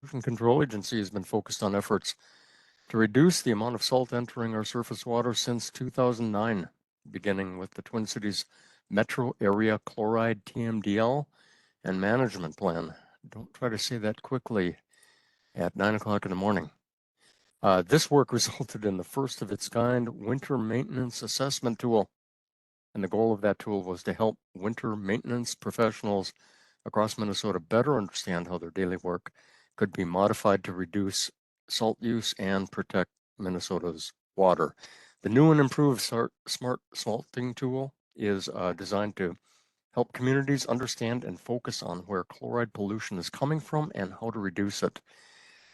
Pollution Control Agency has been focused on efforts to reduce the amount of salt entering our surface water since 2009, beginning with the Twin Cities Metro Area Chloride TMDL and Management Plan. Don't try to say that quickly at 9 o'clock in the morning. This work resulted in the first of its kind winter maintenance assessment tool. And the goal of that tool was to help winter maintenance professionals across Minnesota better understand how their daily work could be modified to reduce salt use and protect Minnesota's water. The new and improved smart salting tool is designed to help communities understand and focus on where chloride pollution is coming from and how to reduce it.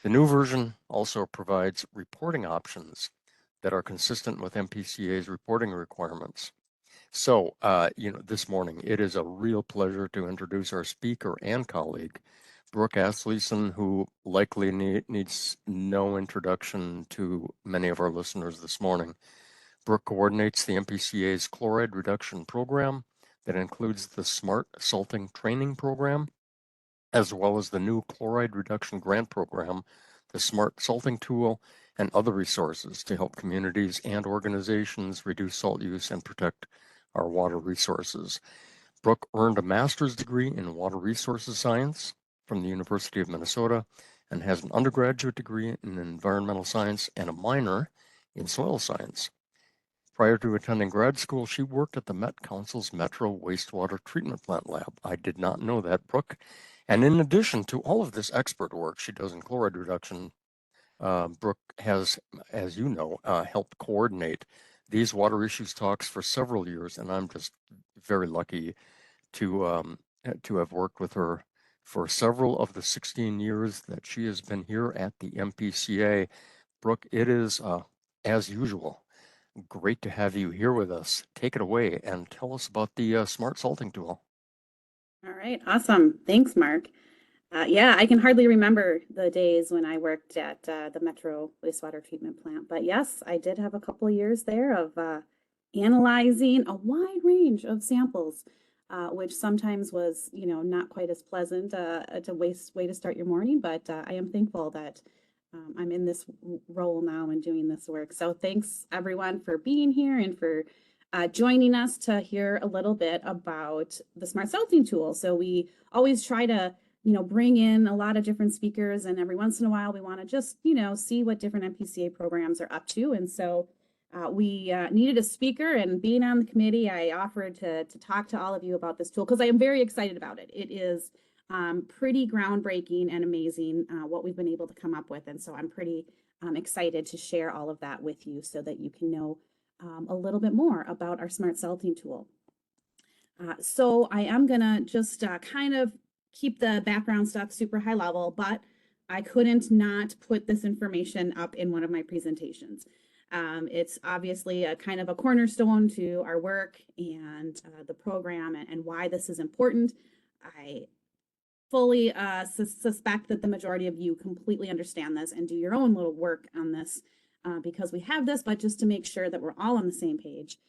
The new version also provides reporting options that are consistent with MPCA's reporting requirements. So, this morning, it is a real pleasure to introduce our speaker and colleague, Brooke Asleson, who likely needs no introduction to many of our listeners this morning. Brooke coordinates the MPCA's chloride reduction program that includes the Smart Salting Training Program, as well as the new Chloride Reduction Grant Program, the Smart Salting Tool, and other resources to help communities and organizations reduce salt use and protect our water resources. Brooke earned a master's degree in water resources science from the University of Minnesota and has an undergraduate degree in environmental science and a minor in soil science. Prior to attending grad school, she worked at the Met Council's Metro Wastewater Treatment Plant Lab. I did not know that, Brooke. And in addition to all of this expert work she does in chloride reduction, Brooke has, as you know, helped coordinate these water issues talks for several years, and I'm just very lucky to have worked with her for several of the 16 years that she has been here at the MPCA. Brooke, it is, as usual, great to have you here with us. Take it away and tell us about the Smart Salting Tool. All right, awesome. Thanks, Mark. Yeah, I can hardly remember the days when I worked at the Metro Wastewater Treatment Plant, but yes, I did have a couple of years there of analyzing a wide range of samples, which sometimes was, not quite as pleasant to way to start your morning, but I am thankful that I'm in this role now and doing this work. So thanks everyone for being here and for joining us to hear a little bit about the Smart Salting Tool. So we always try to bring in a lot of different speakers, and every once in a while we want to just, see what different MPCA programs are up to. And so we needed a speaker, and being on the committee, I offered to talk to all of you about this tool because I am very excited about it. It is pretty groundbreaking and amazing what we've been able to come up with. And so I'm pretty excited to share all of that with you so that you can know a little bit more about our Smart Salting Tool. So I am going to just kind of keep the background stuff super high level, but I couldn't not put this information up in one of my presentations. It's obviously a kind of a cornerstone to our work and the program and why this is important. I fully suspect that the majority of you completely understand this and do your own little work on this because we have this, but just to make sure that we're all on the same page,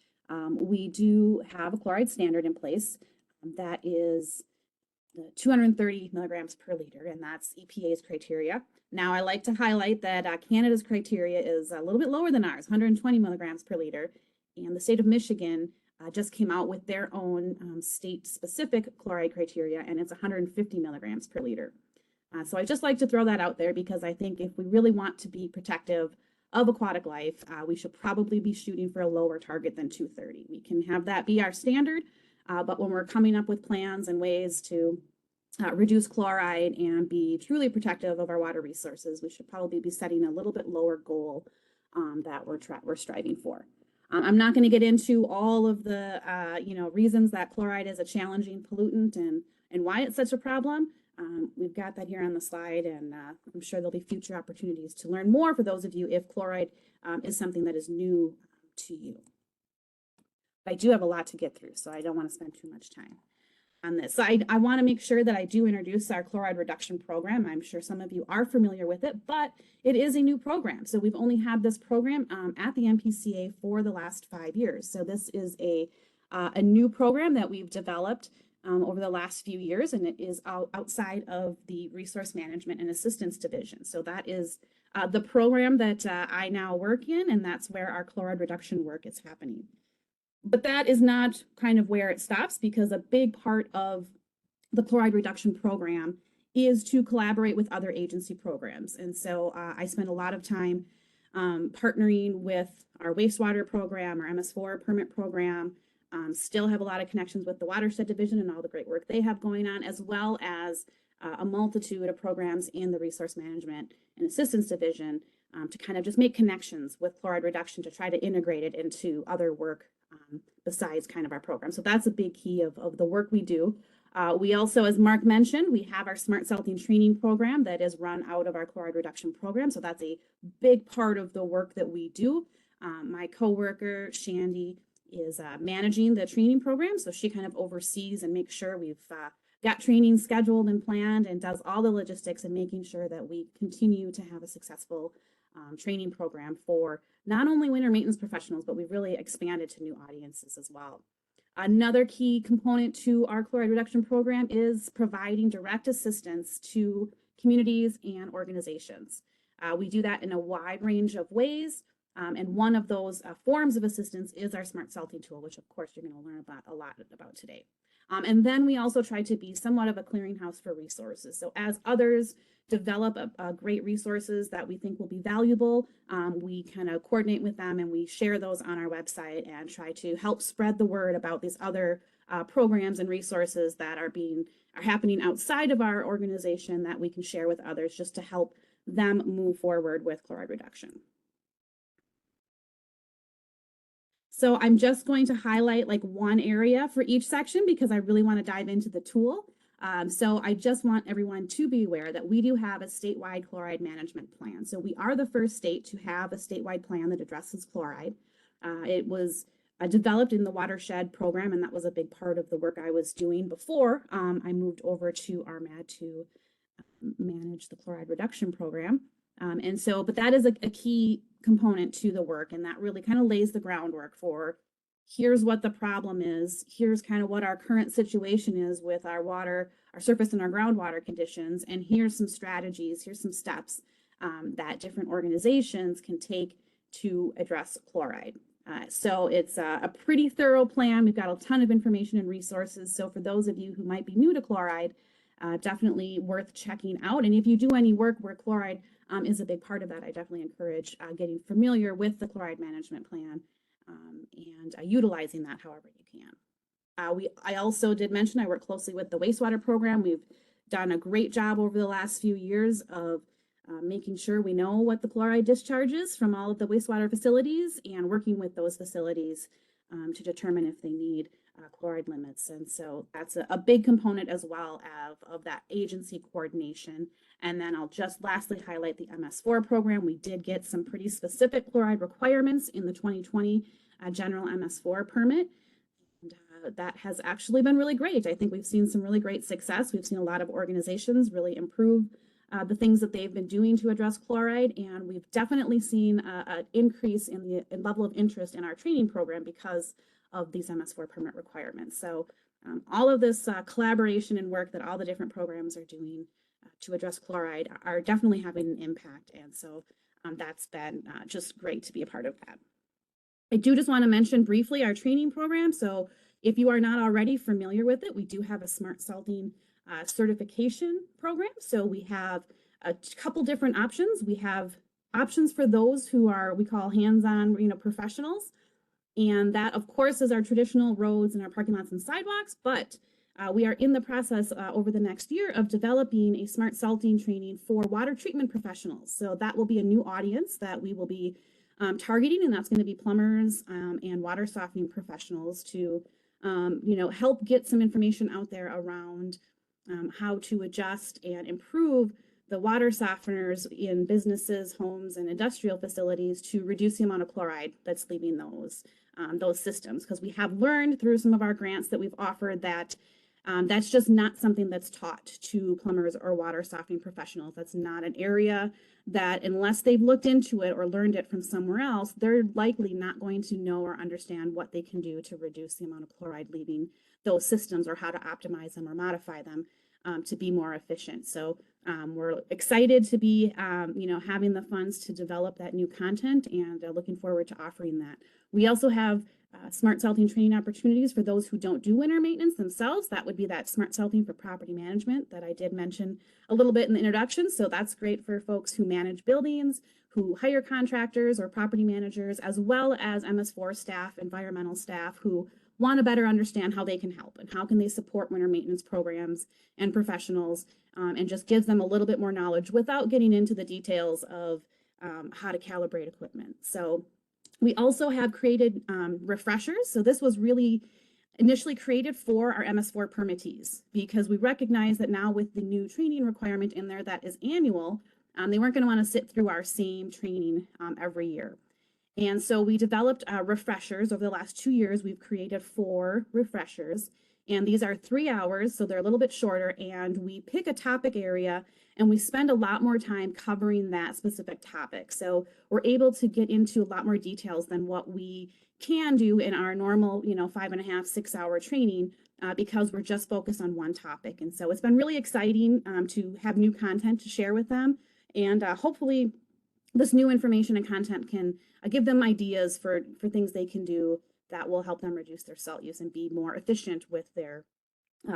we do have a chloride standard in place that is 230 milligrams per liter, and that's EPA's criteria. Now, I like to highlight that Canada's criteria is a little bit lower than ours, 120 milligrams per liter, and the state of Michigan just came out with their own state-specific chloride criteria, and it's 150 milligrams per liter. So I just like to throw that out there because I think if we really want to be protective of aquatic life, we should probably be shooting for a lower target than 230. We can have that be our standard, but when we're coming up with plans and ways to reduce chloride and be truly protective of our water resources, we should probably be setting a little bit lower goal that we're striving for. I'm not going to get into all of the reasons that chloride is a challenging pollutant and why it's such a problem. We've got that here on the slide, and I'm sure there'll be future opportunities to learn more for those of you if chloride is something that is new to you. But I do have a lot to get through, so I don't want to spend too much time on this. So I want to make sure that I do introduce our chloride reduction program. I'm sure some of you are familiar with it, but it is a new program. So we've only had this program at the MPCA for the last 5 years. So this is a new program that we've developed over the last few years, and it is outside of the Resource Management and Assistance Division. So that is the program that I now work in, and that's where our chloride reduction work is happening. But that is not kind of where it stops, because a big part of the chloride reduction program is to collaborate with other agency programs. And so I spend a lot of time partnering with our wastewater program, our MS4 permit program, still have a lot of connections with the watershed division and all the great work they have going on, as well as a multitude of programs in the resource management and assistance division to kind of just make connections with chloride reduction to try to integrate it into other work besides kind of our program. So that's a big key of the work we do. We also, as Mark mentioned, we have our smart salting training program that is run out of our chloride reduction program. So that's a big part of the work that we do. My coworker, Shandy, is managing the training program. So she kind of oversees and makes sure we've got training scheduled and planned, and does all the logistics and making sure that we continue to have a successful training program for not only winter maintenance professionals, but we've really expanded to new audiences as well. Another key component to our chloride reduction program is providing direct assistance to communities and organizations. We do that in a wide range of ways. And one of those forms of assistance is our smart salting tool, which of course you're going to learn about a lot about today. And then we also try to be somewhat of a clearinghouse for resources. So as others develop great resources that we think will be valuable, we kind of coordinate with them and we share those on our website and try to help spread the word about these other programs and resources that are happening outside of our organization that we can share with others, just to help them move forward with chloride reduction. So I'm just going to highlight like one area for each section because I really want to dive into the tool. So I just want everyone to be aware that we do have a statewide chloride management plan. So we are the first state to have a statewide plan that addresses chloride. It was developed in the watershed program, and that was a big part of the work I was doing before I moved over to RMAD to manage the chloride reduction program. But that is a key component to the work, and that really kind of lays the groundwork for here's what the problem is, here's kind of what our current situation is with our water, our surface and our groundwater conditions, and here's some strategies, here's some steps that different organizations can take to address chloride. So it's a pretty thorough plan. We've got a ton of information and resources. So for those of you who might be new to chloride, definitely worth checking out. And if you do any work where chloride is a big part of that, I definitely encourage getting familiar with the chloride management plan and utilizing that however you can. I also did mention I work closely with the wastewater program. We've done a great job over the last few years of making sure we know what the chloride discharge is from all of the wastewater facilities and working with those facilities to determine if they need chloride limits. And so that's a big component as well of that agency coordination. And then I'll just lastly highlight the MS4 program. We did get some pretty specific chloride requirements in the 2020 general MS4 permit. And that has actually been really great. I think we've seen some really great success. We've seen a lot of organizations really improve the things that they've been doing to address chloride. And we've definitely seen an increase in the level of interest in our training program because of these MS4 permit requirements. So all of this collaboration and work that all the different programs are doing to address chloride are definitely having an impact. And so that's been just great to be a part of that. I do just want to mention briefly our training program. So if you are not already familiar with it, we do have a smart salting certification program. So we have a couple different options. We have options for those who are, we call hands-on, professionals. And that, of course, is our traditional roads and our parking lots and sidewalks. But we are in the process over the next year of developing a smart salting training for water treatment professionals. So that will be a new audience that we will be targeting, and that's going to be plumbers and water softening professionals to, help get some information out there around how to adjust and improve the water softeners in businesses, homes, and industrial facilities to reduce the amount of chloride that's leaving those systems. Because we have learned through some of our grants that we've offered that that's just not something that's taught to plumbers or water softening professionals. That's not an area that, unless they've looked into it or learned it from somewhere else, they're likely not going to know or understand what they can do to reduce the amount of chloride leaving those systems or how to optimize them or modify them to be more efficient. So we're excited to be, having the funds to develop that new content and looking forward to offering that. We also have smart salting training opportunities for those who don't do winter maintenance themselves. That would be that smart salting for property management that I did mention a little bit in the introduction. So that's great for folks who manage buildings, who hire contractors or property managers, as well as MS4 staff, environmental staff who want to better understand how they can help and how can they support winter maintenance programs and professionals, and just gives them a little bit more knowledge without getting into the details of how to calibrate equipment. So we also have created refreshers. So this was really initially created for our MS4 permittees because we recognize that now with the new training requirement in there that is annual, they weren't going to want to sit through our same training every year. And so we developed refreshers. Over the last 2 years, we've created 4 refreshers. And these are 3 hours, so they're a little bit shorter. And we pick a topic area and we spend a lot more time covering that specific topic. So we're able to get into a lot more details than what we can do in our normal, 5.5, 6 hour training because we're just focused on one topic. And so it's been really exciting to have new content to share with them. And hopefully this new information and content can give them ideas for things they can do that will help them reduce their salt use and be more efficient with their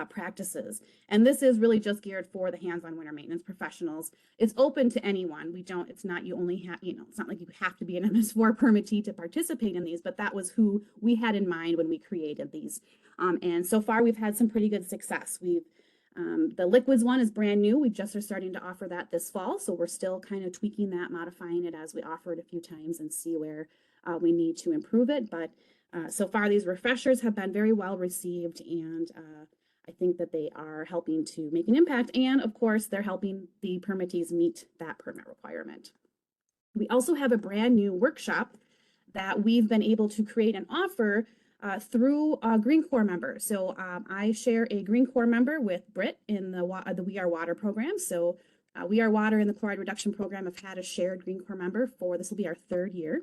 practices. And this is really just geared for the hands-on winter maintenance professionals. It's open to anyone. It's not you only have, it's not like you have to be an MS4 permittee to participate in these, but that was who we had in mind when we created these. And so far we've had some pretty good success. The liquids one is brand new. We just are starting to offer that this fall. So we're still kind of tweaking that, modifying it as we offer it a few times and see where we need to improve it. But so far these refreshers have been very well received, and I think that they are helping to make an impact. And of course, they're helping the permittees meet that permit requirement. We also have a brand new workshop that we've been able to create and offer through Green Corps members. So I share a Green Corps member with Britt in the We Are Water program. So We Are Water and the Chloride Reduction Program have had a shared Green Corps member for, this will be our 3rd year.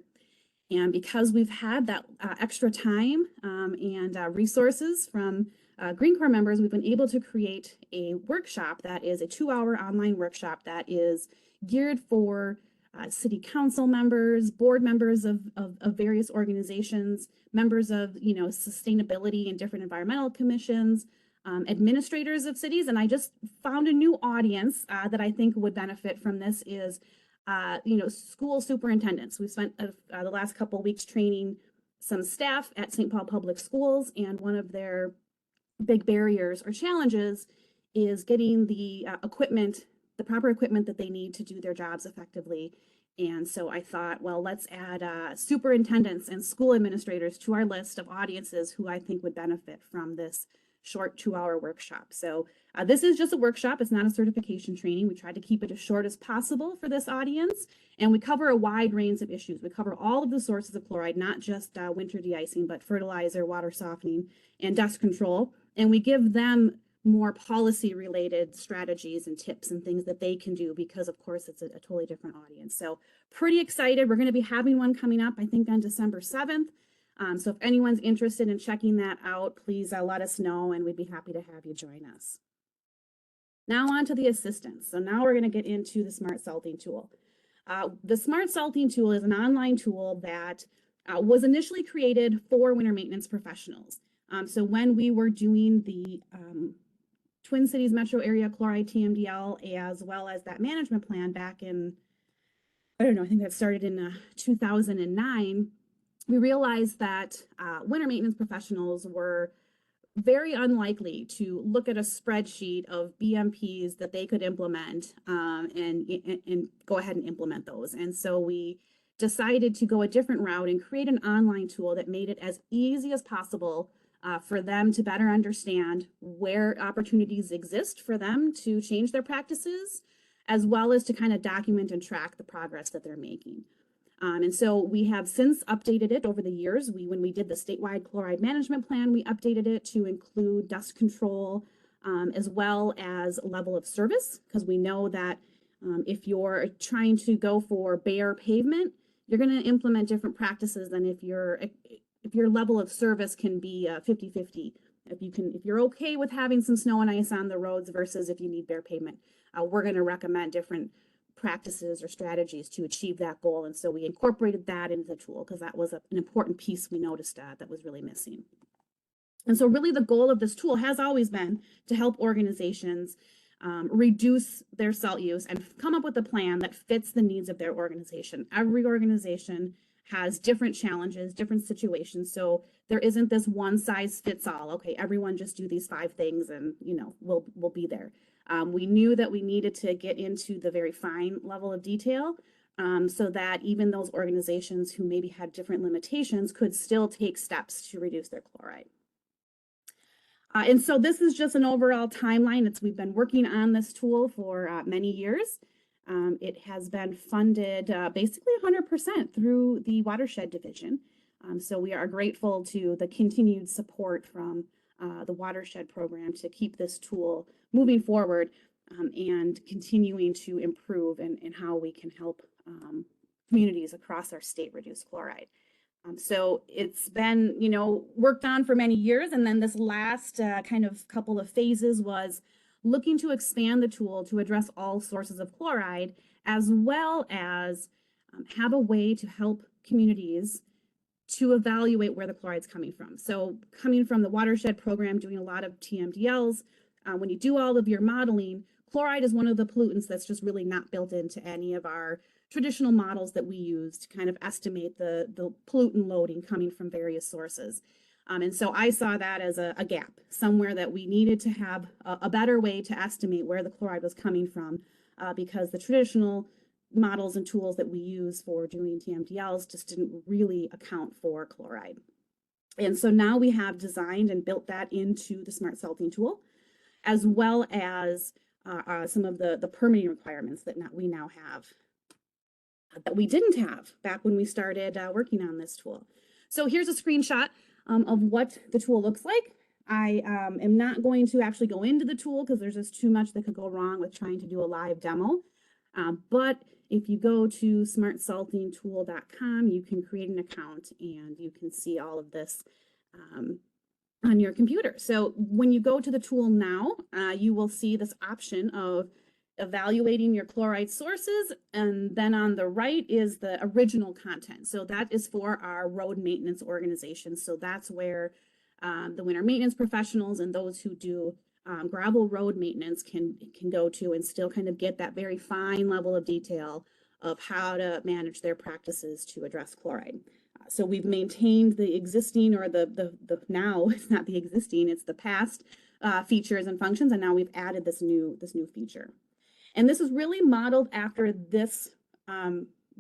And because we've had that extra time and resources from Green Corps members, we've been able to create a workshop that is a 2-hour online workshop that is geared for city council members, board members of various organizations, members of, sustainability and different environmental commissions, administrators of cities. And I just found a new audience that I think would benefit from this is, school superintendents. We've spent the last couple of weeks training some staff at St. Paul Public Schools, and one of their big barriers or challenges is getting the equipment, the proper equipment that they need to do their jobs effectively. And so I thought, well, let's add superintendents and school administrators to our list of audiences who I think would benefit from this short 2-hour workshop. So this is just a workshop. It's not a certification training. We tried to keep it as short as possible for this audience. And we cover a wide range of issues. We cover all of the sources of chloride, not just winter de-icing, but fertilizer, water softening, and dust control. And we give them more policy related strategies and tips and things that they can do because of course it's a totally different audience. So pretty excited. We're going to be having one coming up, I think on December 7th. So if anyone's interested in checking that out, please let us know and we'd be happy to have you join us. Now on to the assistance. So now we're going to get into the Smart Salting tool. The Smart Salting tool is an online tool that was initially created for winter maintenance professionals. So when we were doing the Twin Cities Metro Area Chloride TMDL, as well as that management plan back in, I don't know, I think that started in 2009, we realized that winter maintenance professionals were very unlikely to look at a spreadsheet of BMPs that they could implement and go ahead and implement those. And so we decided to go a different route and create an online tool that made it as easy as possible for them to better understand where opportunities exist for them to change their practices, as well as to kind of document and track the progress that they're making. And so we have since updated it over the years. When we did the statewide chloride management plan, we updated it to include dust control as well as level of service, because we know that if you're trying to go for bare pavement, you're going to implement different practices than if your level of service can be 50-50 if you're okay with having some snow and ice on the roads versus if you need bare pavement, we're going to recommend different practices or strategies to achieve that goal. And so we incorporated that into the tool because that was an important piece we noticed that was really missing. And so really the goal of this tool has always been to help organizations reduce their salt use and come up with a plan that fits the needs of their organization. Every organization has different challenges, different situations. So there isn't this one size fits all. Okay, everyone just do these 5 things and we'll be there. We knew that we needed to get into the very fine level of detail so that even those organizations who maybe had different limitations could still take steps to reduce their chloride. And so this is just an overall timeline. We've been working on this tool for many years. It has been funded basically 100% through the watershed division. So we are grateful to the continued support from the watershed program to keep this tool moving forward and continuing to improve in how we can help communities across our state reduce chloride. So it's been, worked on for many years. And then this last kind of couple of phases was looking to expand the tool to address all sources of chloride, as well as have a way to help communities to evaluate where the chloride's coming from. So coming from the watershed program, doing a lot of TMDLs, when you do all of your modeling, chloride is one of the pollutants that's just really not built into any of our traditional models that we use to kind of estimate the pollutant loading coming from various sources. And so I saw that as a gap, somewhere that we needed to have a better way to estimate where the chloride was coming from because the traditional models and tools that we use for doing TMDLs just didn't really account for chloride. And so now we have designed and built that into the smart salting tool, as well as some of the permitting requirements that we now have that we didn't have back when we started working on this tool. So here's a screenshot of what the tool looks like. I am not going to actually go into the tool because there's just too much that could go wrong with trying to do a live demo. But if you go to smartsaltingtool.com, you can create an account and you can see all of this on your computer. So when you go to the tool now, you will see this option of evaluating your chloride sources, and then on the right is the original content. So that is for our road maintenance organization. So that's where the winter maintenance professionals and those who do gravel road maintenance can go to and still kind of get that very fine level of detail of how to manage their practices to address chloride. So we've maintained the existing, or the now it's not the existing, it's the past features and functions, and now we've added this new feature. And this is really modeled after this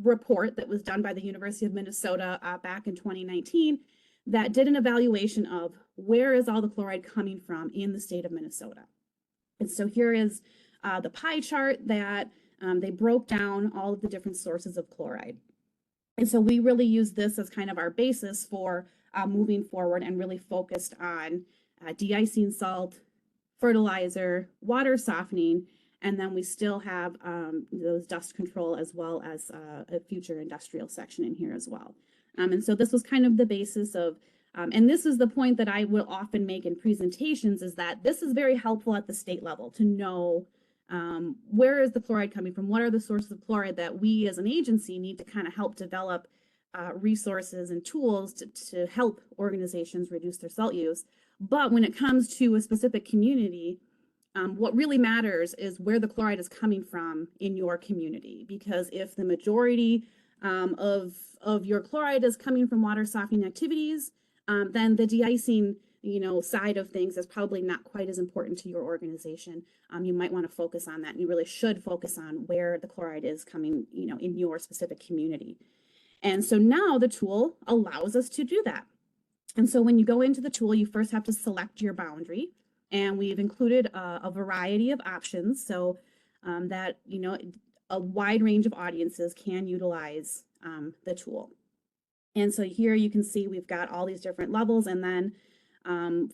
report that was done by the University of Minnesota back in 2019 that did an evaluation of where is all the chloride coming from in the state of Minnesota. And so here is the pie chart that they broke down all of the different sources of chloride. And so we really use this as kind of our basis for moving forward and really focused on de-icing salt, fertilizer, water softening, and then we still have those dust control as well as a future industrial section in here as well. And so this was kind of the basis of, and this is the point that I will often make in presentations, is that this is very helpful at the state level to know where is the chloride coming from, what are the sources of chloride that we as an agency need to kind of help develop resources and tools to help organizations reduce their salt use. But when it comes to a specific community, what really matters is where the chloride is coming from in your community, because if the majority of your chloride is coming from water softening activities, then the de-icing side of things is probably not quite as important to your organization. You might want to focus on that, and you really should focus on where the chloride is coming in your specific community. And so now the tool allows us to do that. And so when you go into the tool, you first have to select your boundary. And we've included a variety of options so that, a wide range of audiences can utilize the tool. And so here you can see we've got all these different levels, and then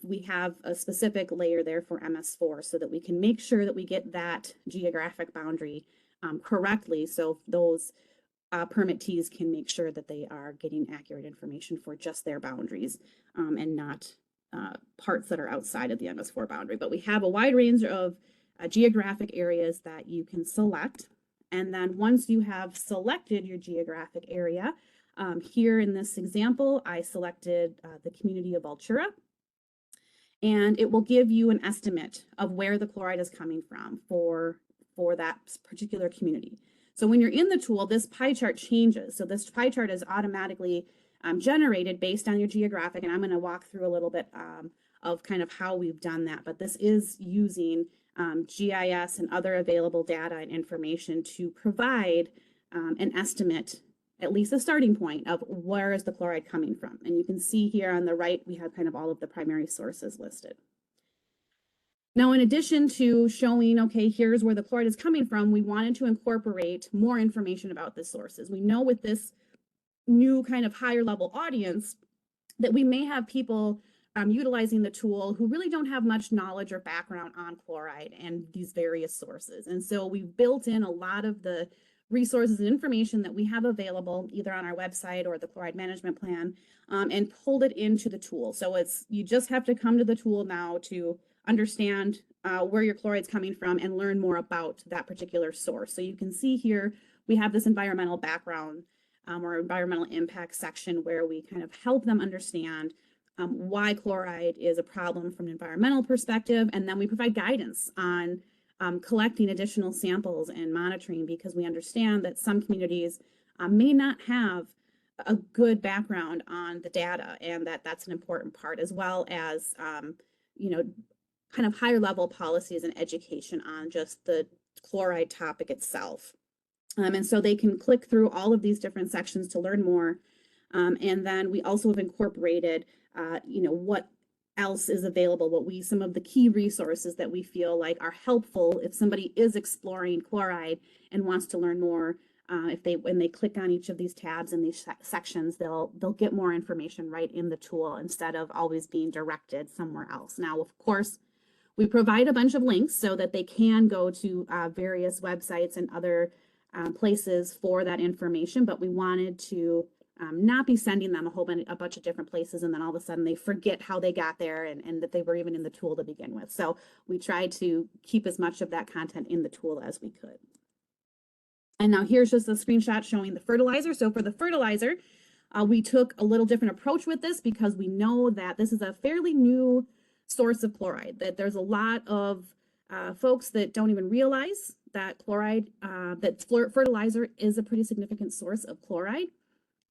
we have a specific layer there for MS4 so that we can make sure that we get that geographic boundary correctly. So those permittees can make sure that they are getting accurate information for just their boundaries and not parts that are outside of the MS4 boundary. But we have a wide range of geographic areas that you can select. And then once you have selected your geographic area, here in this example, I selected the community of Altura, and it will give you an estimate of where the chloride is coming from for that particular community. So when you're in the tool, this pie chart changes. So this pie chart is automatically generated based on your geographic, and I'm going to walk through a little bit of kind of how we've done that. But this is using GIS and other available data and information to provide an estimate, at least a starting point of where is the chloride coming from. And you can see here on the right, we have kind of all of the primary sources listed. Now, in addition to showing, okay, here's where the chloride is coming from, we wanted to incorporate more information about the sources. We know with this new kind of higher level audience that we may have people utilizing the tool who really don't have much knowledge or background on chloride and these various sources. And so we've built in a lot of the resources and information that we have available either on our website or the chloride management plan and pulled it into the tool. So you just have to come to the tool now to understand where your chloride's coming from and learn more about that particular source. So you can see here, we have this environmental background or environmental impact section where we kind of help them understand why chloride is a problem from an environmental perspective. And then we provide guidance on collecting additional samples and monitoring, because we understand that some communities may not have a good background on the data, and that's an important part, as well as, kind of higher level policies and education on just the chloride topic itself. And so they can click through all of these different sections to learn more. And then we also have incorporated, what else is available, some of the key resources that we feel like are helpful if somebody is exploring chloride and wants to learn more. When they click on each of these tabs in these sections, they'll get more information right in the tool instead of always being directed somewhere else. Now, of course, we provide a bunch of links so that they can go to various websites and other places for that information, but we wanted to not be sending them a bunch of different places and then all of a sudden they forget how they got there and that they were even in the tool to begin with. So we tried to keep as much of that content in the tool as we could. And now here's just a screenshot showing the fertilizer. So for the fertilizer, we took a little different approach with this because we know that this is a fairly new source of chloride, that there's a lot of folks that don't even realize that fertilizer is a pretty significant source of chloride,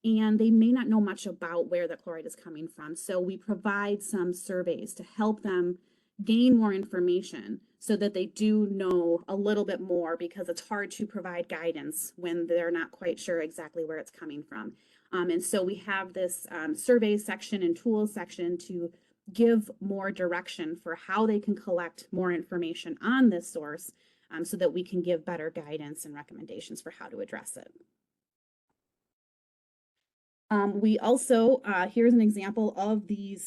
and they may not know much about where the chloride is coming from. So we provide some surveys to help them gain more information so that they do know a little bit more, because it's hard to provide guidance when they're not quite sure exactly where it's coming from. And so we have this survey section and tools section to give more direction for how they can collect more information on this source so that we can give better guidance and recommendations for how to address it. We also, here's an example of the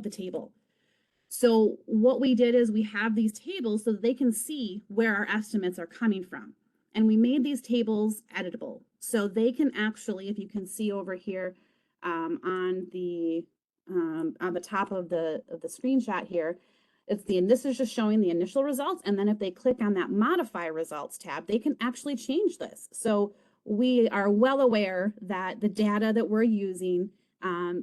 table. So what we did is we have these tables so that they can see where our estimates are coming from. And we made these tables editable. So they can actually, if you can see over here on the top of the screenshot here, this is just showing the initial results. And then if they click on that modify results tab, they can actually change this. So we are well aware that the data that we're using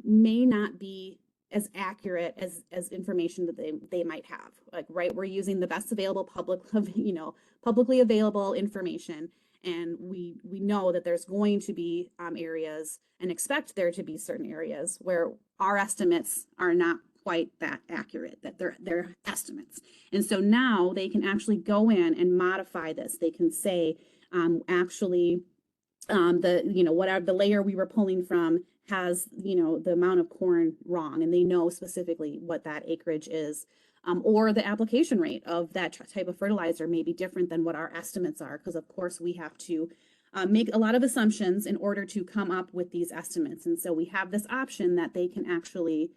may not be as accurate as information that they might have. Like, right, we're using the best available publicly available information, and we know that there's going to be areas, and expect there to be certain areas where our estimates are not quite that accurate, that they're estimates. And so now they can actually go in and modify this. They can say whatever the layer we were pulling from has, the amount of corn wrong, and they know specifically what that acreage is, or the application rate of that type of fertilizer may be different than what our estimates are, because of course we have to make a lot of assumptions in order to come up with these estimates. And so we have this option that they can actually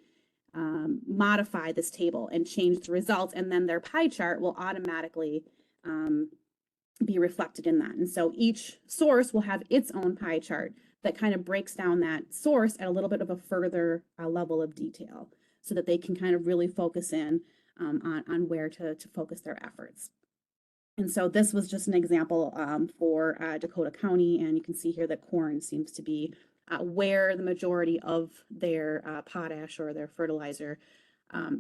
modify this table and change the results, and then their pie chart will automatically be reflected in that. And so each source will have its own pie chart that kind of breaks down that source at a little bit of a further level of detail. so that they can kind of really focus in on where to focus their efforts. And so this was just an example for Dakota County, and you can see here that corn seems to be where the majority of their potash or their fertilizer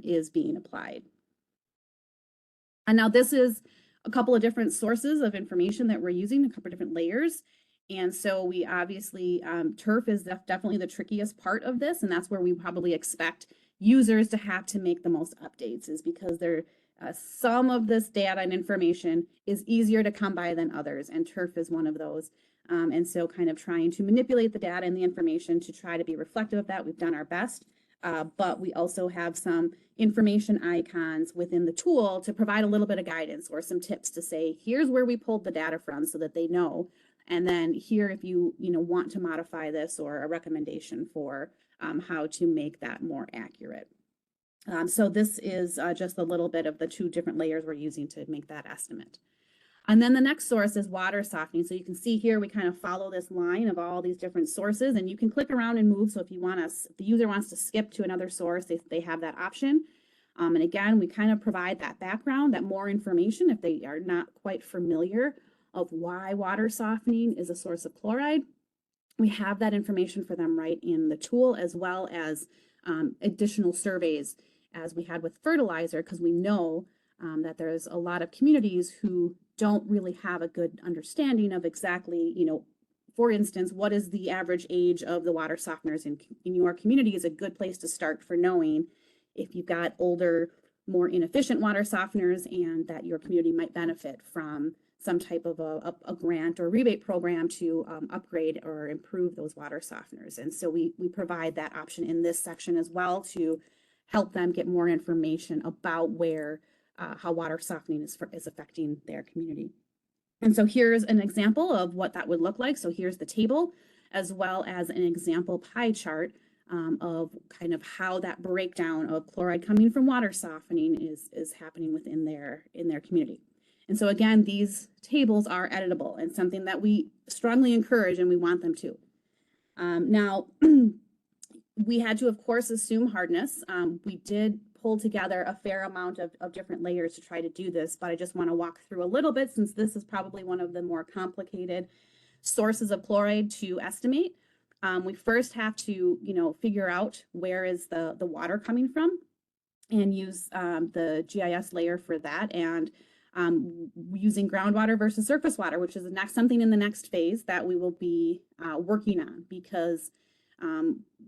is being applied. And now this is a couple of different sources of information that we're using, a couple of different layers. And so we obviously, turf is definitely the trickiest part of this, and that's where we probably expect users to have to make the most updates, is because some of this data and information is easier to come by than others, and turf is one of those. And so kind of trying to manipulate the data and the information to try to be reflective of that, we've done our best. But we also have some information icons within the tool to provide a little bit of guidance or some tips to say, here's where we pulled the data from, so that they know. And then here, if you want to modify this, or a recommendation for how to make that more accurate. So this is just a little bit of the two different layers we're using to make that estimate. And then the next source is water softening. So you can see here, we kind of follow this line of all these different sources, and you can click around and move. So if the user wants to skip to another source, they have that option. And again, we kind of provide that background, that more information if they are not quite familiar of why water softening is a source of chloride. We have that information for them right in the tool, as well as additional surveys, as we had with fertilizer, because we know that there's a lot of communities who don't really have a good understanding of exactly, for instance, what is the average age of the water softeners in your community is a good place to start for knowing if you've got older, more inefficient water softeners, and that your community might benefit from some type of a grant or rebate program to upgrade or improve those water softeners. And so we provide that option in this section as well to help them get more information about how water softening is affecting their community. And so here's an example of what that would look like. So here's the table, as well as an example pie chart of kind of how that breakdown of chloride coming from water softening is happening within in their community. And so again, these tables are editable, and something that we strongly encourage, and we want them to. Now, we had to, of course, assume hardness. We did pull together a fair amount of different layers to try to do this, but I just want to walk through a little bit, since this is probably one of the more complicated sources of chloride to estimate. We first have to, figure out where is the water coming from, and use the GIS layer for that, and using groundwater versus surface water, which is something in the next phase that we will be working on, because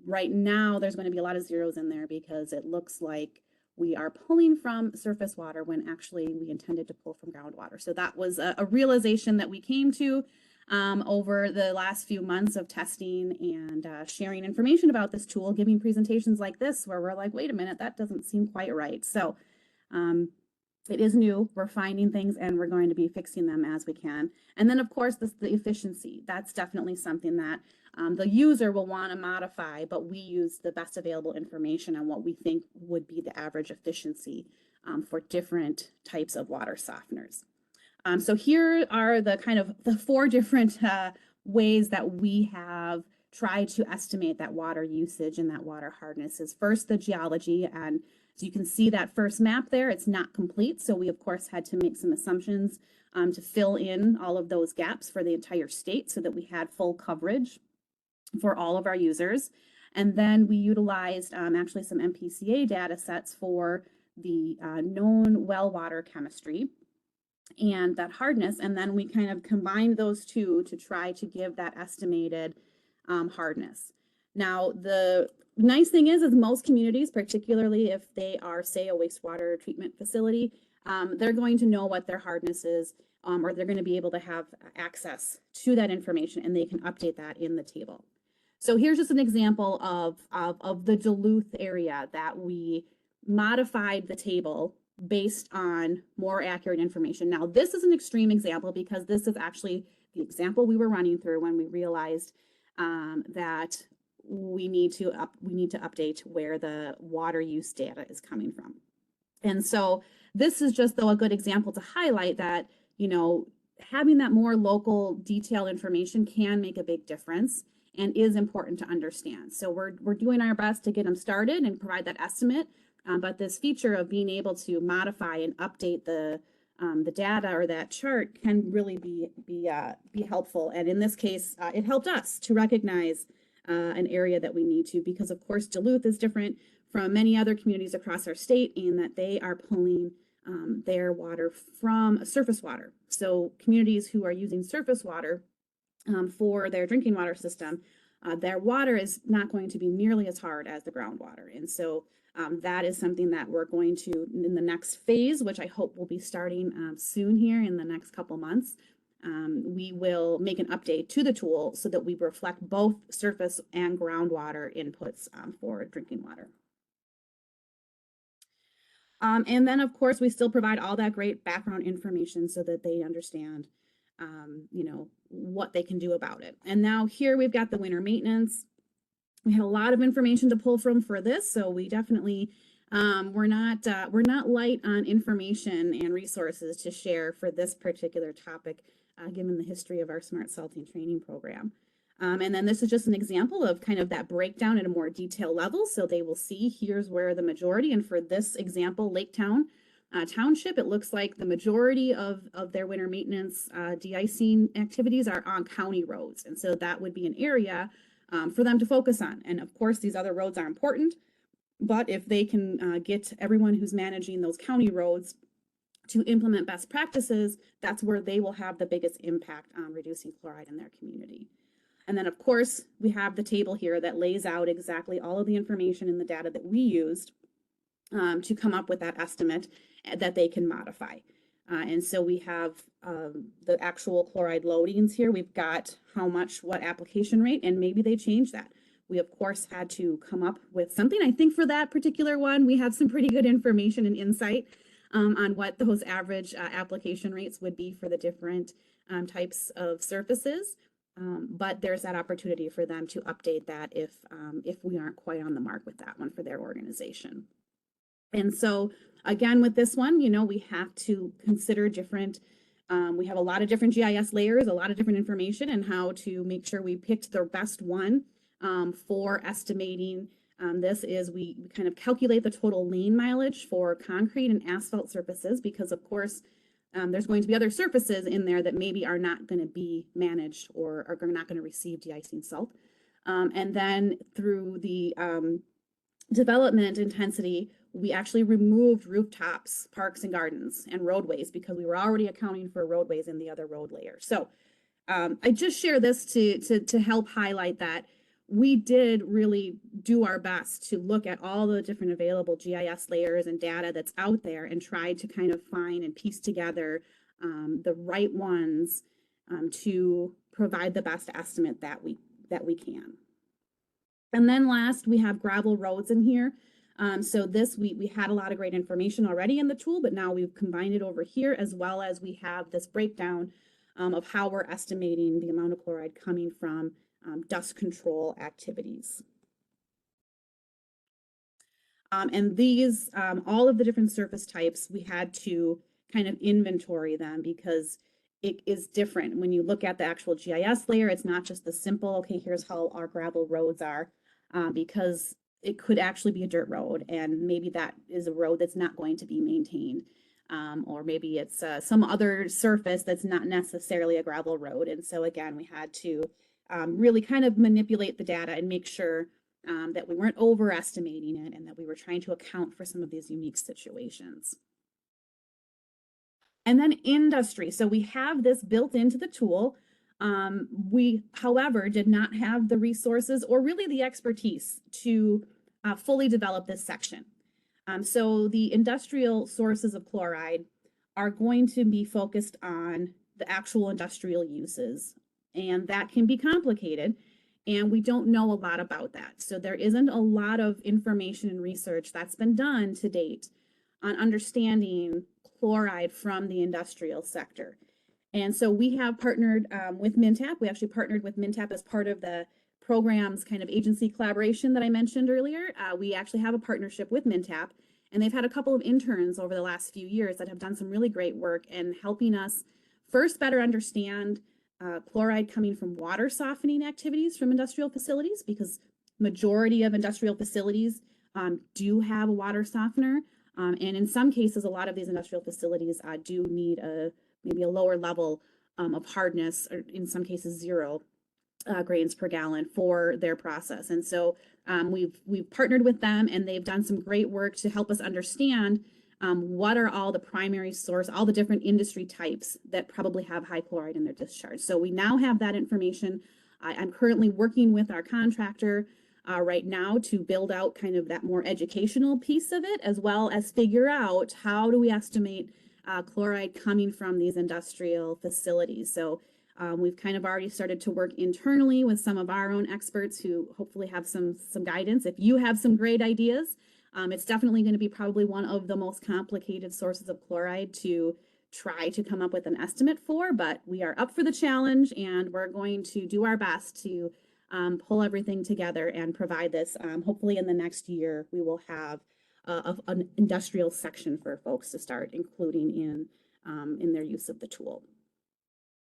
right now there's going to be a lot of zeros in there, because it looks like we are pulling from surface water when actually we intended to pull from groundwater. So that was a realization that we came to over the last few months of testing and sharing information about this tool, giving presentations like this, where we're like, wait a minute, that doesn't seem quite right. So it is new, we're finding things, and we're going to be fixing them as we can. And then, of course, the efficiency. That's definitely something that the user will want to modify, but we use the best available information on what we think would be the average efficiency for different types of water softeners. So here are the 4 different ways that we have tried to estimate that water usage and that water hardness. Is first the geology, and so you can see that first map there, it's not complete. So we, of course, had to make some assumptions to fill in all of those gaps for the entire state, so that we had full coverage for all of our users. And then we utilized actually some MPCA data sets for the known well water chemistry and that hardness. And then we kind of combined those two to try to give that estimated hardness. Now, the nice thing is most communities, particularly if they are, say, a wastewater treatment facility, they're going to know what their hardness is, or they're going to be able to have access to that information, and they can update that in the table. So here's just an example of the Duluth area that we modified the table based on more accurate information. Now, this is an extreme example, because this is actually the example we were running through when we realized that we need to update where the water use data is coming from. And so this is just, though, a good example to highlight that, having that more local detailed information can make a big difference. and is important to understand. So we're doing our best to get them started and provide that estimate. But this feature of being able to modify and update the data or that chart can really be helpful. And in this case, it helped us to recognize an area that we need to, because of course Duluth is different from many other communities across our state in that they are pulling their water from surface water. So communities who are using surface water for their drinking water system, their water is not going to be nearly as hard as the groundwater. And so that is something that we're going to, in the next phase, which I hope will be starting soon here in the next couple months, we will make an update to the tool so that we reflect both surface and groundwater inputs for drinking water. And then, of course, we still provide all that great background information so that they understand, you know, what they can do about it. And now here we've got the winter maintenance. We had a lot of information to pull from for this, so we definitely we're not light on information and resources to share for this particular topic, given the history of our Smart Salting training program. And then this is just an example of kind of that breakdown at a more detailed level. So they will see here's where the majority, and for this example, Laketown Township, it looks like the majority of their winter maintenance de-icing activities are on county roads. And so that would be an area for them to focus on. And of course, these other roads are important, but if they can get everyone who's managing those county roads to implement best practices, that's where they will have the biggest impact on reducing chloride in their community. And then, of course, we have the table here that lays out exactly all of the information in the data that we used to come up with that estimate that they can modify. And so we have the actual chloride loadings here. We've got how much, what application rate, and maybe they change that. We, of course, had to come up with something. I think for that particular one, we have some pretty good information and insight on what those average application rates would be for the different types of surfaces. But there's that opportunity for them to update that if we aren't quite on the mark with that one for their organization. And so again, with this one, you know, we have to consider different, we have a lot of different GIS layers, a lot of different information, and how to make sure we picked the best one for estimating. This is we kind of calculate the total lane mileage for concrete and asphalt surfaces, because of course, there's going to be other surfaces in there that maybe are not going to be managed or are not going to receive de-icing salt. And then through the development intensity, we actually removed rooftops, parks and gardens, and roadways because we were already accounting for roadways in the other road layer. So I just share this to help highlight that we did really do our best to look at all the different available GIS layers and data that's out there and try to kind of find and piece together the right ones to provide the best estimate that we can. And then last, we have gravel roads in here. So this, we had a lot of great information already in the tool, but now we've combined it over here, as well as we have this breakdown of how we're estimating the amount of chloride coming from dust control activities. And these, all of the different surface types, we had to kind of inventory them because it is different. When you look at the actual GIS layer, it's not just the simple, okay, here's how our gravel roads are, because it could actually be a dirt road, and maybe that is a road that's not going to be maintained. Or maybe it's some other surface that's not necessarily a gravel road. And so again, we had to really kind of manipulate the data and make sure that we weren't overestimating it and that we were trying to account for some of these unique situations. And then industry. So we have this built into the tool. We, however, did not have the resources or really the expertise to fully develop this section. So the industrial sources of chloride are going to be focused on the actual industrial uses, and that can be complicated, and we don't know a lot about that. So there isn't a lot of information and research that's been done to date on understanding chloride from the industrial sector. And so we have partnered with MnTap. We actually partnered with MnTap as part of the program's kind of agency collaboration that I mentioned earlier. We actually have a partnership with MnTap, and they've had a couple of interns over the last few years that have done some really great work in helping us first better understand chloride coming from water softening activities from industrial facilities, because majority of industrial facilities do have a water softener. And in some cases, a lot of these industrial facilities do need maybe a lower level of hardness, or in some cases 0 grains per gallon for their process. And so we've partnered with them, and they've done some great work to help us understand what are all the primary source, all the different industry types that probably have high chloride in their discharge. So we now have that information. I'm currently working with our contractor right now to build out kind of that more educational piece of it, as well as figure out how do we estimate chloride coming from these industrial facilities. So we've kind of already started to work internally with some of our own experts who hopefully have some guidance. If you have some great ideas, it's definitely going to be probably one of the most complicated sources of chloride to try to come up with an estimate for, but we are up for the challenge, and we're going to do our best to pull everything together and provide this. Hopefully in the next year, we will have an industrial section for folks to start including in their use of the tool.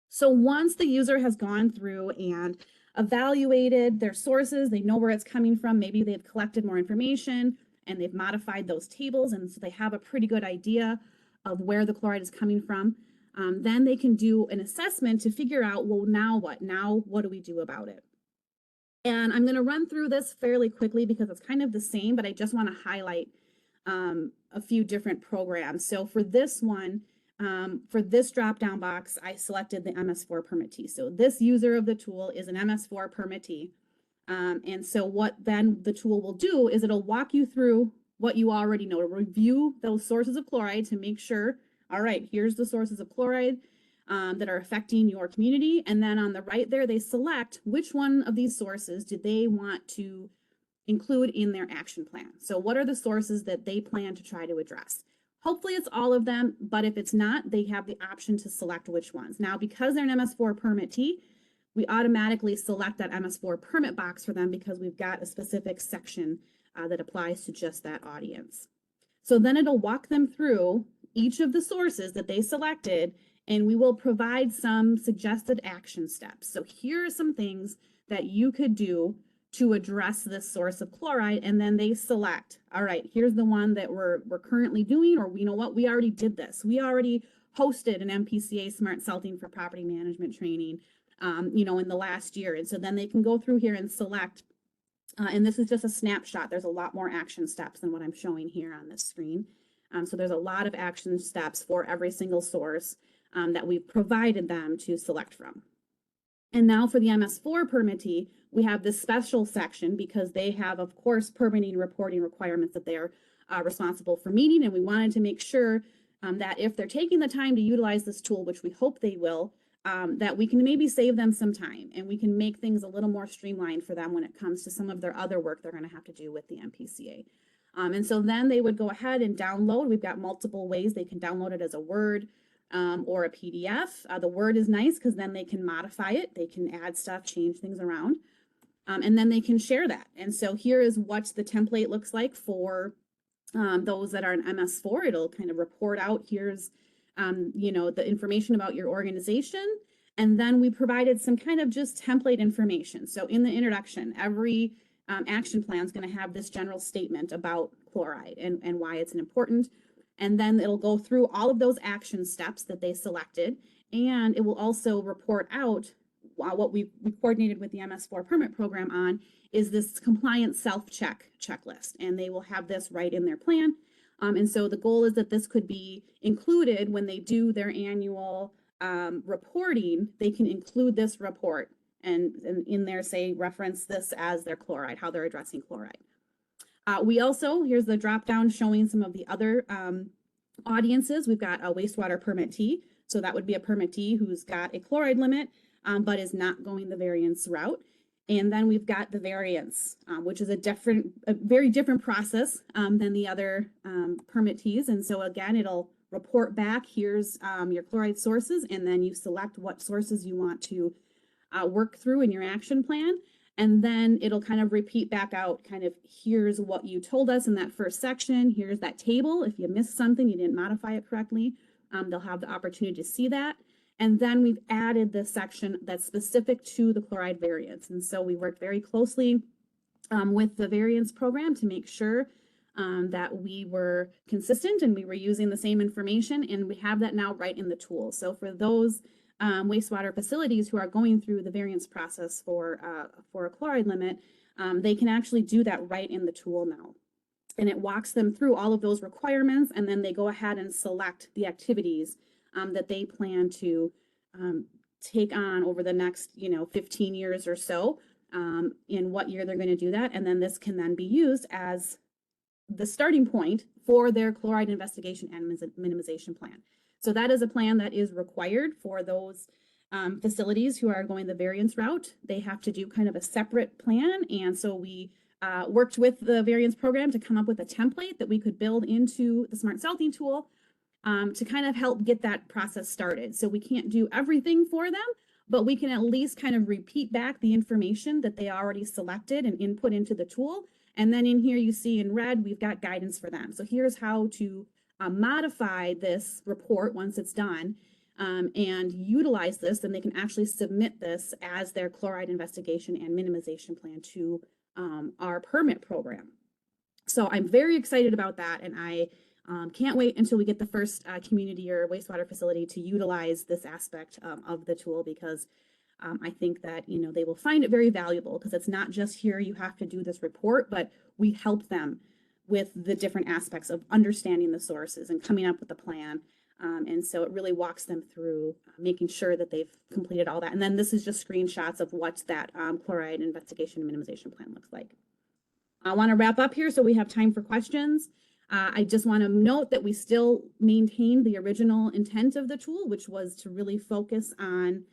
So once the user has gone through and evaluated their sources, they know where it's coming from, maybe they've collected more information and they've modified those tables, and so they have a pretty good idea of where the chloride is coming from, then they can do an assessment to figure out, well, now what? Now what do we do about it? And I'm going to run through this fairly quickly because it's kind of the same, but I just want to highlight a few different programs. So for this one, for this drop-down box, I selected the MS4 permittee. So this user of the tool is an MS4 permittee. And so what then the tool will do is it'll walk you through what you already know, to review those sources of chloride to make sure, all right, here's the sources of chloride that are affecting your community. And then on the right there, they select which one of these sources do they want to include in their action plan. So what are the sources that they plan to try to address? Hopefully it's all of them, but if it's not, they have the option to select which ones. Now, because they're an MS4 permittee, we automatically select that MS4 permit box for them because we've got a specific section that applies to just that audience. So then it'll walk them through each of the sources that they selected, and we will provide some suggested action steps. So here are some things that you could do to address this source of chloride, and then they select, all right, here's the one that we're currently doing, or you know what, we already did this. We already hosted an MPCA Smart Salting for Property Management training, you know, in the last year. And so then they can go through here and select, and this is just a snapshot. There's a lot more action steps than what I'm showing here on this screen. So there's a lot of action steps for every single source that we've provided them to select from. And now for the MS4 permittee, we have this special section because they have, of course, permitting reporting requirements that they're responsible for meeting. And we wanted to make sure that if they're taking the time to utilize this tool, which we hope they will, that we can maybe save them some time and we can make things a little more streamlined for them when it comes to some of their other work they're going to have to do with the MPCA. And so then they would go ahead and download. We've got multiple ways they can download it as a Word or a PDF. The Word is nice because then they can modify it. They can add stuff, change things around, and then they can share that. And so here is what the template looks like for those that are in MS4. It'll kind of report out, here's you know, the information about your organization. And then we provided some kind of just template information. So in the introduction, every action plan is going to have this general statement about chloride and why it's important. And then it'll go through all of those action steps that they selected. And it will also report out what we coordinated with the MS4 permit program on is this compliance self-check checklist. And they will have this right in their plan. And so the goal is that this could be included when they do their annual reporting. They can include this report and in there say reference this as their chloride, how they're addressing chloride. We also, here's the drop down showing some of the other audiences. We've got a wastewater permittee. So that would be a permittee who's got a chloride limit, but is not going the variance route. And then we've got the variance, which is a very different process than the other permittees. And so again, it'll report back, here's your chloride sources, and then you select what sources you want to work through in your action plan. And then it'll kind of repeat back out, kind of, here's what you told us in that first section. Here's that table. If you missed something, you didn't modify it correctly, they'll have the opportunity to see that. And then we've added this section that's specific to the chloride variants. And so we worked very closely with the variance program to make sure that we were consistent and we were using the same information, and we have that now right in the tool. So for those wastewater facilities who are going through the variance process for a chloride limit, they can actually do that right in the tool now. And it walks them through all of those requirements, and then they go ahead and select the activities that they plan to take on over the next 15 years or so, in what year they're going to do that. And then this can then be used as the starting point for their chloride investigation and minimization plan. So that is a plan that is required for those facilities who are going the variance route. They have to do kind of a separate plan. And so we worked with the variance program to come up with a template that we could build into the smart salting tool to kind of help get that process started. So we can't do everything for them, but we can at least kind of repeat back the information that they already selected and input into the tool. And then in here you see in red, we've got guidance for them. So here's how to modify this report once it's done and utilize this, and they can actually submit this as their chloride investigation and minimization plan to our permit program. So I'm very excited about that, and I can't wait until we get the first community or wastewater facility to utilize this aspect of the tool, because I think that they will find it very valuable, because it's not just here you have to do this report, but we help them with the different aspects of understanding the sources and coming up with a plan. And so it really walks them through making sure that they've completed all that. And then this is just screenshots of what that chloride investigation and minimization plan looks like. I want to wrap up here so we have time for questions. I just want to note that we still maintain the original intent of the tool, which was to really focus on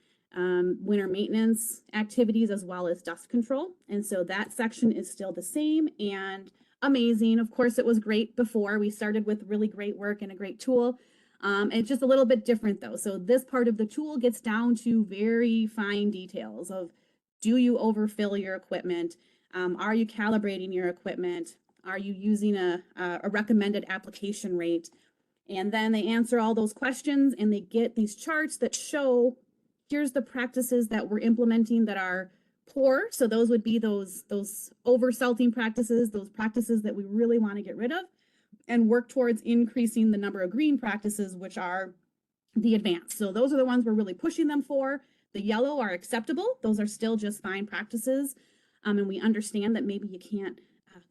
winter maintenance activities as well as dust control. And so that section is still the same and amazing. Of course, it was great before. We started with really great work and a great tool. It's just a little bit different though. So this part of the tool gets down to very fine details of, do you overfill your equipment? Are you calibrating your equipment? Are you using a recommended application rate? And then they answer all those questions, and they get these charts that show, here's the practices that we're implementing that are poor. So those would be those over salting practices, those practices that we really want to get rid of, and work towards increasing the number of green practices, which are the advanced. So those are the ones we're really pushing them for. The yellow are acceptable. Those are still just fine practices. And we understand that maybe you can't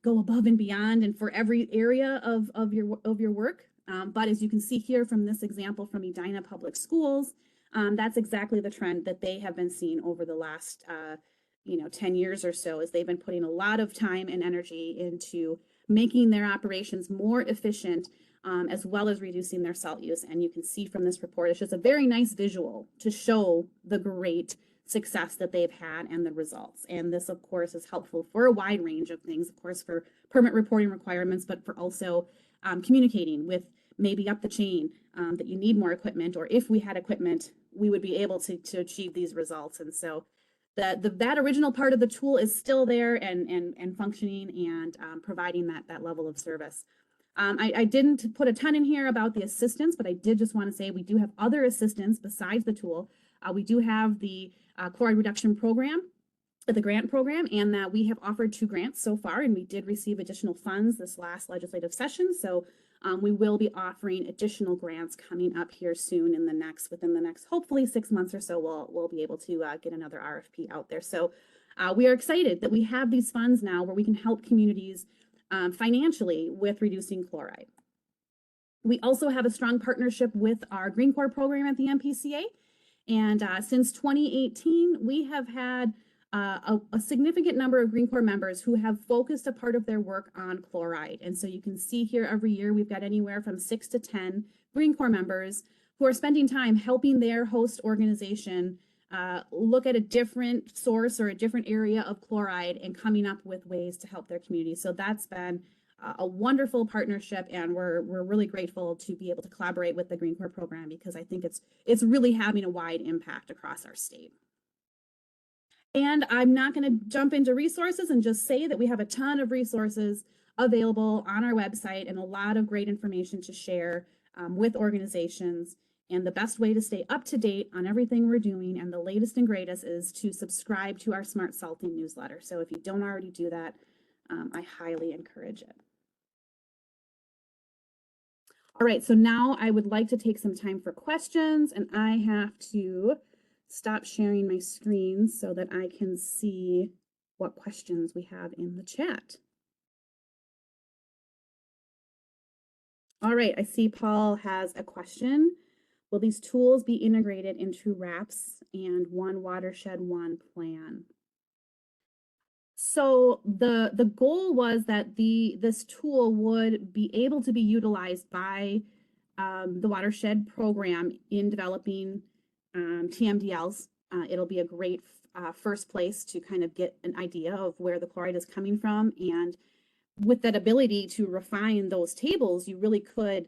go above and beyond and for every area of your work. But as you can see here from this example from Edina Public Schools, that's exactly the trend that they have been seeing over the last 10 years or so, as they've been putting a lot of time and energy into making their operations more efficient, as well as reducing their salt use. And you can see from this report, it's just a very nice visual to show the great success that they've had and the results. And this, of course, is helpful for a wide range of things, of course, for permit reporting requirements, but for also communicating with maybe up the chain that you need more equipment, or if we had equipment, we would be able to achieve these results. And so that original part of the tool is still there and functioning and providing that level of service. I didn't put a ton in here about the assistance, but I did just want to say we do have other assistance besides the tool. We do have the chloride reduction program, the grant program, and that we have offered 2 grants so far, and we did receive additional funds this last legislative session. So we will be offering additional grants coming up here soon within the next, hopefully 6 months or so, we'll be able to get another RFP out there. So we are excited that we have these funds now where we can help communities financially with reducing chloride. We also have a strong partnership with our Green Corps program at the MPCA. And since 2018, we have had a significant number of Green Corps members who have focused a part of their work on chloride. And so you can see here every year we've got anywhere from 6 to 10 Green Corps members who are spending time helping their host organization look at a different source or a different area of chloride and coming up with ways to help their community. So that's been a wonderful partnership, and we're really grateful to be able to collaborate with the Green Corps program, because I think it's really having a wide impact across our state. And I'm not going to jump into resources and just say that we have a ton of resources available on our website and a lot of great information to share with organizations. And the best way to stay up to date on everything we're doing and the latest and greatest is to subscribe to our Smart Salting newsletter. So if you don't already do that, I highly encourage it. All right, so now I would like to take some time for questions, and I have to stop sharing my screen so that I can see what questions we have in the chat. All right, I see Paul has a question. Will these tools be integrated into RAPS and One Watershed One plan? So the goal was that this tool would be able to be utilized by the watershed program in developing TMDLs. It'll be a great first place to kind of get an idea of where the chloride is coming from. And with that ability to refine those tables, you really could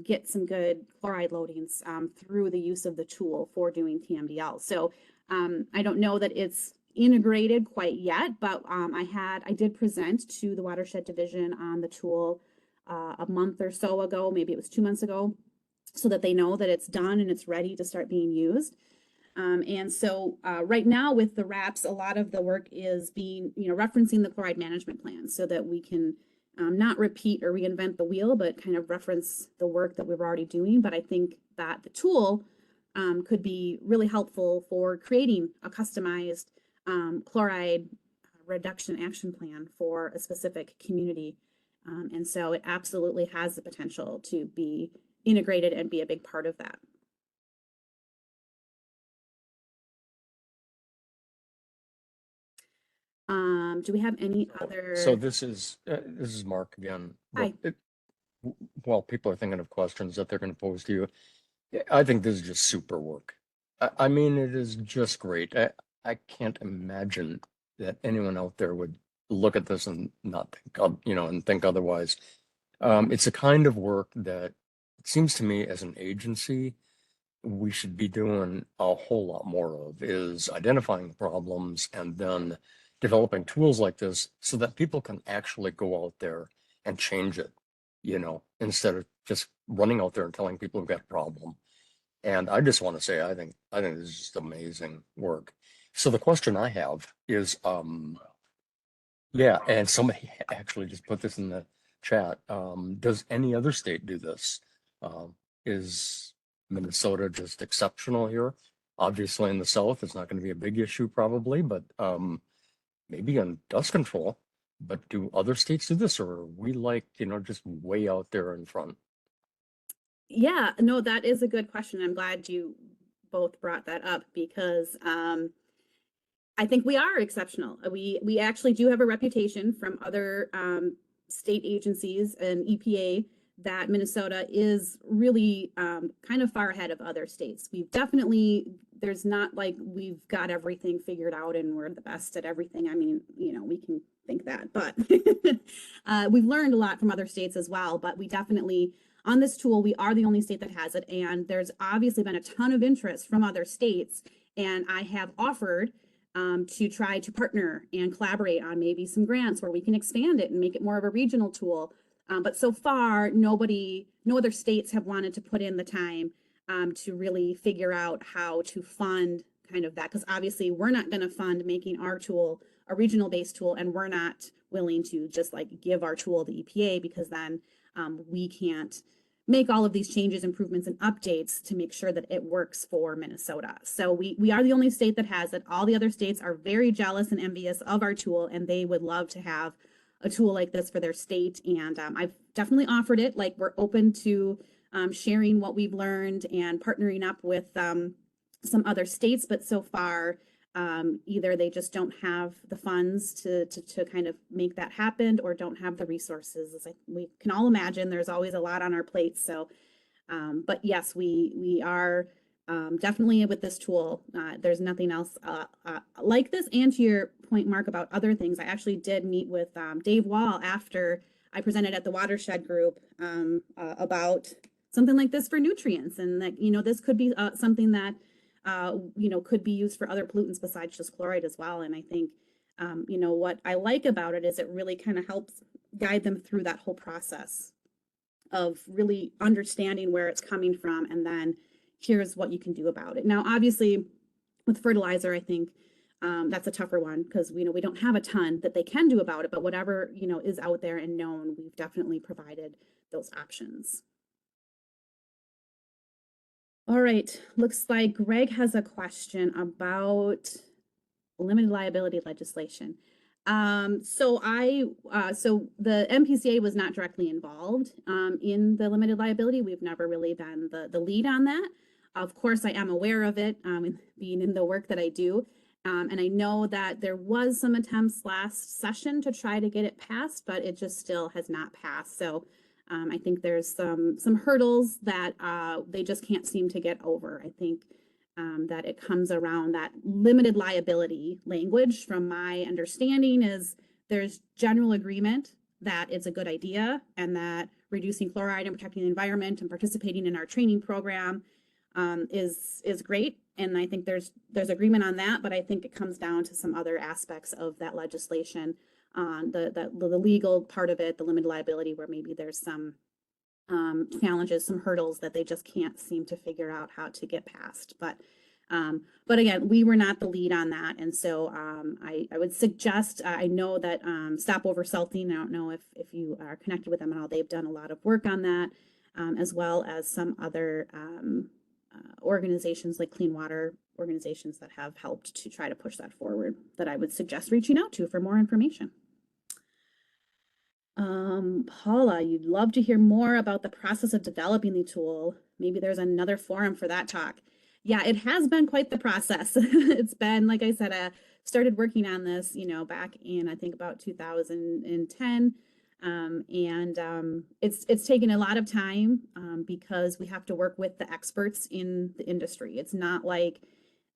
get some good chloride loadings through the use of the tool for doing TMDL. So I don't know that it's integrated quite yet, but I did present to the watershed division on the tool a month or so ago, maybe it was 2 months ago, so that they know that it's done and it's ready to start being used. And so right now with the RAPS, a lot of the work is being, referencing the chloride management plan so that we can not repeat or reinvent the wheel, but kind of reference the work that we're already doing. But I think that the tool could be really helpful for creating a customized chloride reduction action plan for a specific community. And so it absolutely has the potential to be integrated and be a big part of that. Do we have any other? So this is Mark again. Hi. Well, people are thinking of questions that they're going to pose to you. I think this is just super work. I mean, it is just great. I can't imagine that anyone out there would look at this and not think, and think otherwise. It's a kind of work that it seems to me as an agency, we should be doing a whole lot more of, is identifying the problems and then developing tools like this so that people can actually go out there and change it, instead of just running out there and telling people we've got a problem. And I just want to say, I think this is just amazing work. So the question I have is, yeah, and somebody actually just put this in the chat. Does any other state do this? Is Minnesota just exceptional here? Obviously in the South, it's not going to be a big issue probably, but maybe on dust control. But do other states do this, or are we just way out there in front? Yeah, no, that is a good question. I'm glad you both brought that up because I think we are exceptional. We actually do have a reputation from other state agencies and EPA that Minnesota is really kind of far ahead of other states. There's not like we've got everything figured out and we're the best at everything. I mean, we can think that, but we've learned a lot from other states as well. But we definitely, on this tool, we are the only state that has it. And there's obviously been a ton of interest from other states. And I have offered to try to partner and collaborate on maybe some grants where we can expand it and make it more of a regional tool. But so far, no other states have wanted to put in the time to really figure out how to fund kind of that. Because obviously we're not going to fund making our tool a regional based tool, and we're not willing to just like give our tool to EPA because then we can't make all of these changes, improvements, and updates to make sure that it works for Minnesota. So we are the only state that has it. All the other states are very jealous and envious of our tool, and they would love to have a tool like this for their state. And I've definitely offered it. Like, we're open to sharing what we've learned and partnering up with some other states, but so far, either they just don't have the funds to kind of make that happen or don't have the resources. As we can all imagine, there's always a lot on our plates. So, but yes, we are definitely with this tool. There's nothing else like this. And to your point, Mark, about other things, I actually did meet with Dave Wall after I presented at the Watershed Group about something like this for nutrients, and that, this could be something that could be used for other pollutants besides just chloride as well. And I think, what I like about it is it really kind of helps guide them through that whole process of really understanding where it's coming from and then here's what you can do about it. Now, obviously, with fertilizer, I think that's a tougher one because we don't have a ton that they can do about it, but whatever is out there and known, we've definitely provided those options. All right, looks like Greg has a question about limited liability legislation. So the MPCA was not directly involved in the limited liability. We've never really been the lead on that. Of course, I am aware of it, being in the work that I do. And I know that there was some attempts last session to try to get it passed, but it just still has not passed. So I think there's some hurdles that they just can't seem to get over. I think that it comes around that limited liability language. From my understanding, is there's general agreement that it's a good idea and that reducing chloride and protecting the environment and participating in our training program is great. And I think there's agreement on that, but I think it comes down to some other aspects of that legislation, the legal part of it, the limited liability, where maybe there's some challenges, some hurdles that they just can't seem to figure out how to get past. But again, we were not the lead on that. And so I would suggest, I know that Stopover Salting, I don't know if you are connected with them at all, they've done a lot of work on that, as well as some other organizations like clean water organizations that have helped to try to push that forward, that I would suggest reaching out to for more information. Paula, you'd love to hear more about the process of developing the tool. Maybe there's another forum for that talk. Yeah, it has been quite the process. It's been, like I said, I started working on this, back in, I think, about 2010. It's taken a lot of time because we have to work with the experts in the industry. It's not like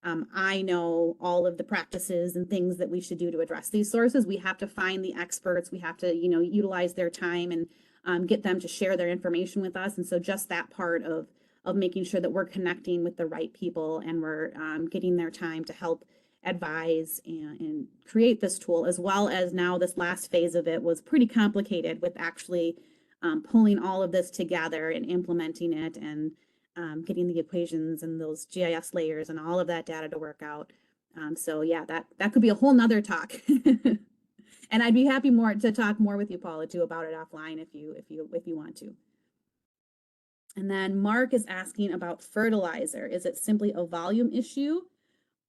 I know all of the practices and things that we should do to address these sources. We have to find the experts. We have to, utilize their time and get them to share their information with us. And so just that part of making sure that we're connecting with the right people and we're getting their time to help advise and create this tool, as well as now this last phase of it was pretty complicated with actually pulling all of this together and implementing it and getting the equations and those GIS layers and all of that data to work out. So yeah, that could be a whole nother talk. And I'd be happy to talk more with you, Paula, too, about it offline if you want to. And then Mark is asking about fertilizer. Is it simply a volume issue,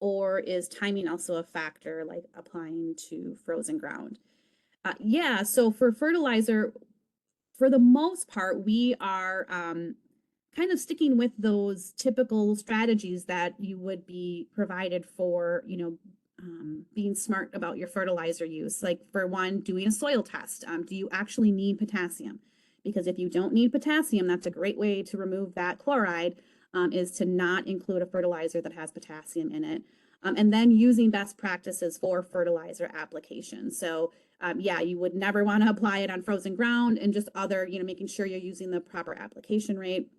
or is timing also a factor, like applying to frozen ground? Yeah, so for fertilizer, for the most part, we are kind of sticking with those typical strategies that you would be provided for, being smart about your fertilizer use. Like, for one, doing a soil test. Do you actually need potassium? Because if you don't need potassium, that's a great way to remove that chloride, is to not include a fertilizer that has potassium in it. And then using best practices for fertilizer application. So yeah, you would never want to apply it on frozen ground, and just other, making sure you're using the proper application rate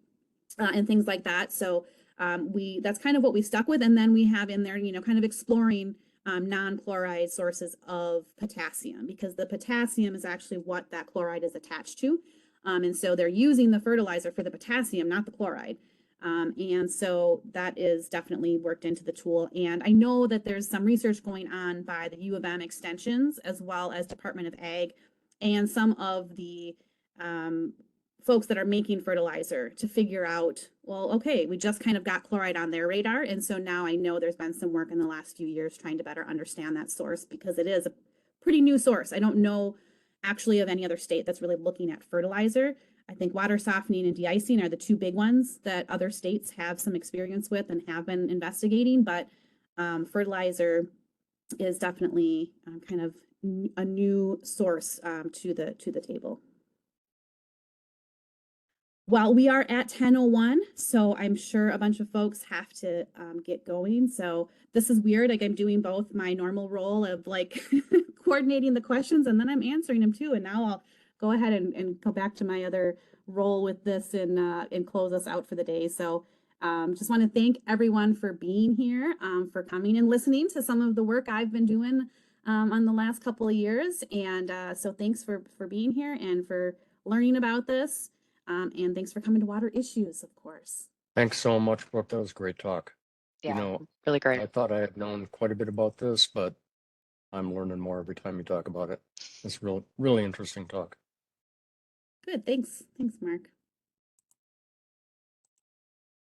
and things like that. So that's kind of what we stuck with. And then we have in there, kind of exploring non-chloride sources of potassium, because the potassium is actually what that chloride is attached to. And so they're using the fertilizer for the potassium, not the chloride. And so that is definitely worked into the tool. And I know that there's some research going on by the U of M extensions, as well as Department of Ag, and some of the folks that are making fertilizer, to figure out, well, okay, we just kind of got chloride on their radar. And so now I know there's been some work in the last few years trying to better understand that source, because it is a pretty new source. I don't know actually of any other state that's really looking at fertilizer. I think water softening and de-icing are the two big ones that other states have some experience with and have been investigating, but fertilizer is definitely kind of a new source to the table. Well, we are at 10:01, so I'm sure a bunch of folks have to get going. So this is weird. Like, I'm doing both my normal role of like coordinating the questions, and then I'm answering them too. And now I'll go ahead and go back to my other role with this and close us out for the day. So just want to thank everyone for being here, for coming and listening to some of the work I've been doing on the last couple of years. And so thanks for being here and for learning about this. And thanks for coming to Water Issues, of course. Thanks so much, Brooke. That was a great talk. You Yeah, know, really great. I thought I had known quite a bit about this, but I'm learning more every time you talk about it. It's really interesting talk. Good. Thanks. Thanks, Mark.